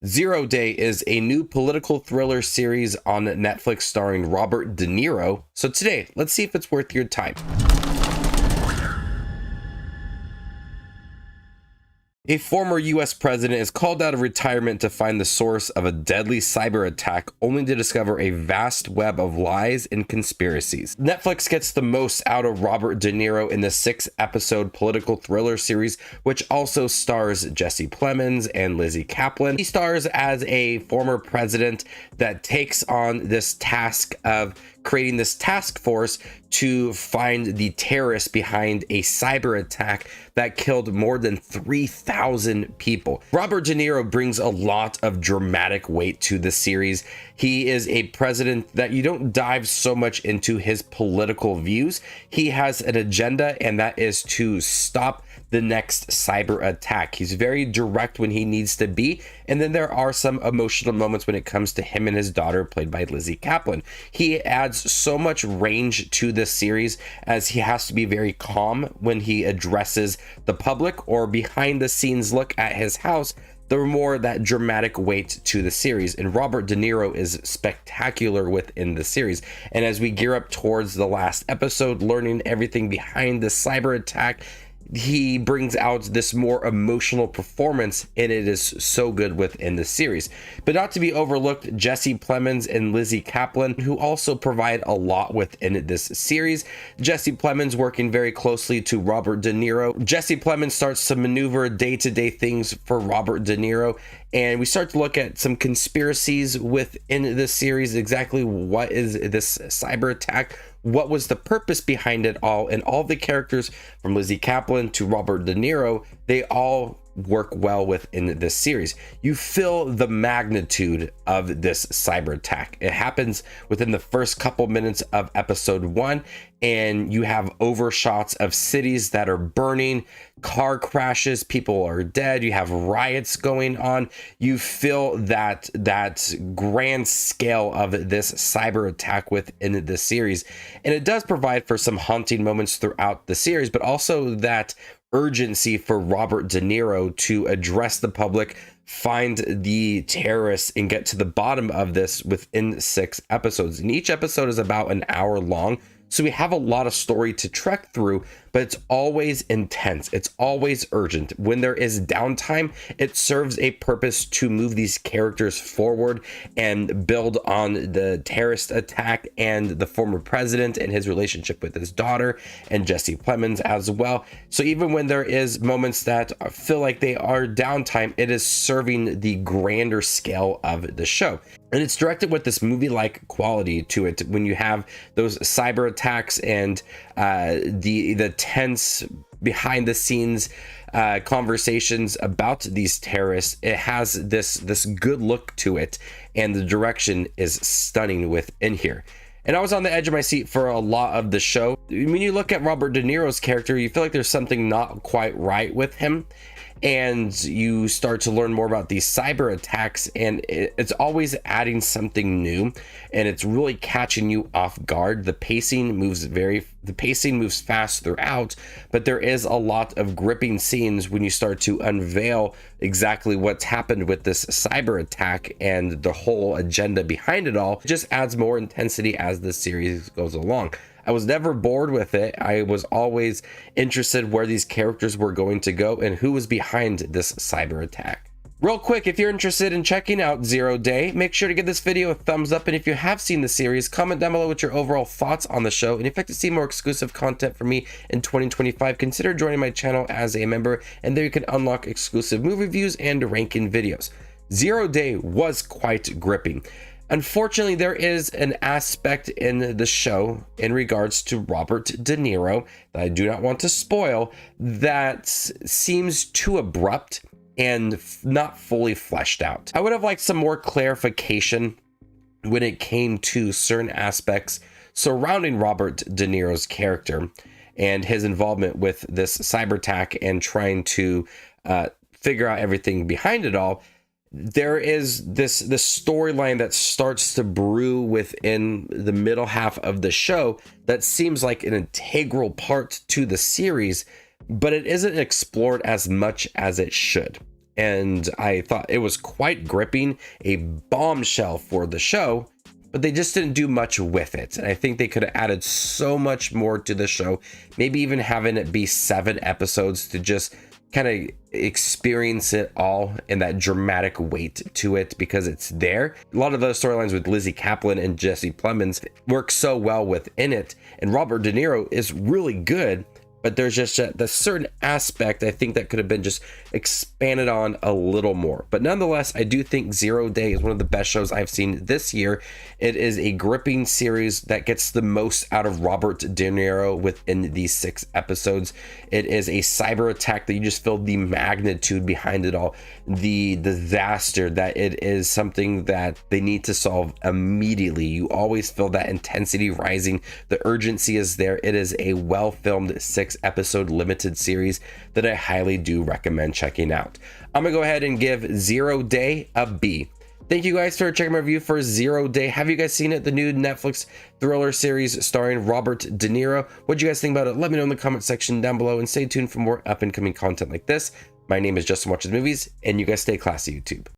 Zero Day is a new political thriller series on Netflix starring Robert De Niro. So today, let's see if it's worth your time. A former US president is called out of retirement to find the source of a deadly cyber attack, only to discover a vast web of lies and conspiracies. Netflix gets the most out of Robert De Niro in the 6-episode political thriller series, which also stars Jesse Plemons and Lizzie Kaplan. He stars as a former president that takes on this task of creating this task force to find the terrorists behind a cyber attack that killed more than 3,000 people. Robert De Niro brings a lot of dramatic weight to the series. He is a president that you don't dive so much into his political views. He has an agenda, and that is to stop the next cyber attack. He's very direct when he needs to be, and then there are some emotional moments when it comes to him and his daughter, played by Lizzie Kaplan. He adds so much range to this series, as he has to be very calm when he addresses the public or behind the scenes look at his house. There are more that dramatic weight to the series, and Robert De Niro is spectacular within the series. And as we gear up towards the last episode, learning everything behind the cyber attack, he brings out this more emotional performance, and it is so good within the series. But not to be overlooked, Jesse Plemons and Lizzie Kaplan, who also provide a lot within this series. Jesse Plemons working very closely to Robert De Niro. Jesse Plemons starts to maneuver day-to-day things for Robert De Niro, and we start to look at some conspiracies within this series. Exactly what is this cyber attack? What was the purpose behind it all? And all the characters from Lizzie Kaplan to Robert De Niro, they all work well within this series. You feel the magnitude of this cyber attack. It happens within the first couple minutes of episode 1, and you have overshots of cities that are burning, car crashes, people are dead, you have riots going on. You feel that grand scale of this cyber attack within the series, and it does provide for some haunting moments throughout the series, but also that urgency for Robert De Niro to address the public, find the terrorists, and get to the bottom of this within 6 episodes. And each episode is about an hour long, so we have a lot of story to trek through, but it's always intense. It's always urgent. When there is downtime, it serves a purpose to move these characters forward and build on the terrorist attack and the former president and his relationship with his daughter and Jesse Plemons as well. So even when there is moments that feel like they are downtime, it is serving the grander scale of the show. And it's directed with this movie-like quality to it. When you have those cyber attacks and the tense behind the scenes conversations about these terrorists, it has this good look to it, and the direction is stunning within here. And I was on the edge of my seat for a lot of the show. When you look at Robert De Niro's character, you feel like there's something not quite right with him. And you start to learn more about these cyber attacks, and it's always adding something new, and it's really catching you off guard. The pacing moves fast throughout, but there is a lot of gripping scenes when you start to unveil exactly what's happened with this cyber attack and the whole agenda behind it all. It just adds more intensity as the series goes along. I was never bored with it. I was always interested where these characters were going to go and who was behind this cyber attack. Real quick, if you're interested in checking out Zero Day, make sure to give this video a thumbs up. And if you have seen the series, comment down below with your overall thoughts on the show. And if you'd like to see more exclusive content from me in 2025, consider joining my channel as a member. And there you can unlock exclusive movie reviews and ranking videos. Zero Day was quite gripping. Unfortunately, there is an aspect in the show in regards to Robert De Niro that I do not want to spoil, that seems too abrupt and not fully fleshed out. I would have liked some more clarification when it came to certain aspects surrounding Robert De Niro's character and his involvement with this cyber attack and trying to figure out everything behind it all. There is this storyline that starts to brew within the middle half of the show that seems like an integral part to the series, but it isn't explored as much as it should. and I thought it was quite gripping, a bombshell for the show, but they just didn't do much with it. And I think they could have added so much more to the show, maybe even having it be 7 episodes to just kind of experience it all and that dramatic weight to it, because it's there. A lot of those storylines with Lizzie Kaplan and Jesse Plemons work so well within it, and Robert De Niro is really good, but there's just the certain aspect I think that could have been just expanded on a little more. But nonetheless, I do think 0 Day is one of the best shows I've seen this year. It is a gripping series that gets the most out of Robert De Niro within these 6 episodes. It is a cyber attack that you just feel the magnitude behind it all, the disaster that it is, something that they need to solve immediately. You always feel that intensity rising. The urgency is there. It is a well-filmed 6-episode limited series that I highly do recommend checking out. I'm gonna go ahead and give 0 Day a B. Thank you guys for checking my review for 0 Day. Have you guys seen it? The new Netflix thriller series starring Robert De Niro. What do you guys think about it? Let me know in the comment section down below, and stay tuned for more up and coming content like this. My name is Justin Watches Movies, and you guys stay classy, YouTube.